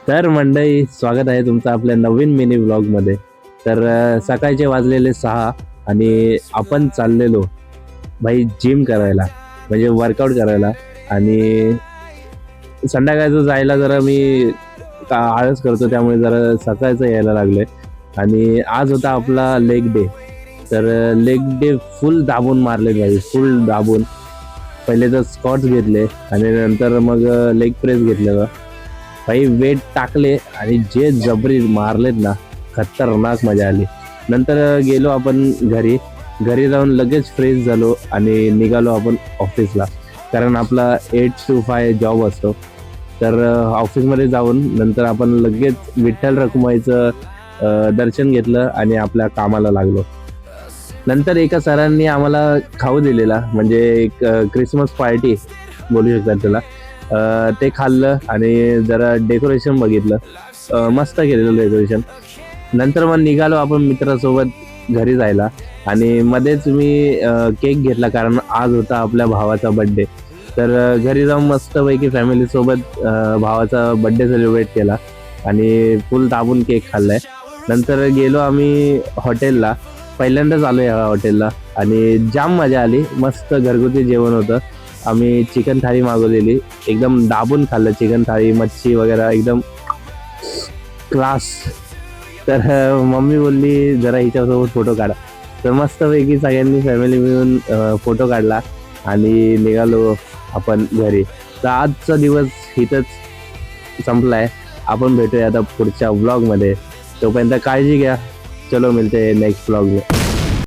तर मंडळी, स्वागत आहे तुमचं आपल्या नवीन मिनी व्लॉगमध्ये. तर सकाळचे वाजलेले 6 आणि आपण चाललेलो भाई जिम करायला, म्हणजे वर्कआउट करायला. आणि संध्याकाळचं जायला जरा मी आळस करतो, त्यामुळे जरा सकाळचं यायला लागलोय. आणि आज होता आपला लेग डे. तर लेग डे फुल दाबून मारले भाई, फुल दाबून. पहिले तर स्क्वॉट्स घेतले आणि नंतर मग लेग प्रेस घेतलेलं भाई. वेट टाकले आणि जे जबरी मारलेत ना, खतरनाक मजा आली. नंतर गेलो आपण घरी. घरी जाऊन लगेच फ्रेश झालो आणि निघालो आपण ऑफिसला, कारण आपला 8 to 5 जॉब असतो. तर ऑफिसमध्ये जाऊन नंतर आपण लगेच विठ्ठल रखुमाईचं दर्शन घेतलं आणि आपल्या कामाला लागलो. नंतर एका सरांनी आम्हाला खाऊ दिलेला, म्हणजे एक क्रिसमस पार्टी बोलू शकतात त्याला. ते खाल्लं आणि जरा डेकोरेशन बघितलं. मस्त केलेलं डेकोरेशन. नंतर मग निघालो आपण मित्रासोबत घरी जायला. आणि मध्येच मी केक घेतला, कारण आज होता आपल्या भावाचा बड्डे. तर घरी जाऊन मस्तपैकी फॅमिलीसोबत भावाचा बड्डे सेलिब्रेट केला आणि फुल दाबून केक खाल्लाय. नंतर गेलो आम्ही हॉटेलला. पहिल्यांदाच आलो या हॉटेलला आणि जाम मजा आली. मस्त घरगुती जेवण होतं. आम्ही चिकन थाळी मागवलेली, एकदम दाबून खाल्लं चिकन थाळी, मच्छी वगैरे एकदम क्लास. तर मम्मी बोलली जरा हिच्यासोबत फोटो काढा. तर मस्तपैकी सगळ्यांनी फॅमिली मिळून फोटो काढला आणि निघालो आपण घरी. तर आजचा दिवस इथंच संपलाय. आपण भेटूया आता पुढच्या व्लॉगमध्ये. तोपर्यंत काळजी घ्या. चलो मिळते नेक्स्ट व्लॉग में.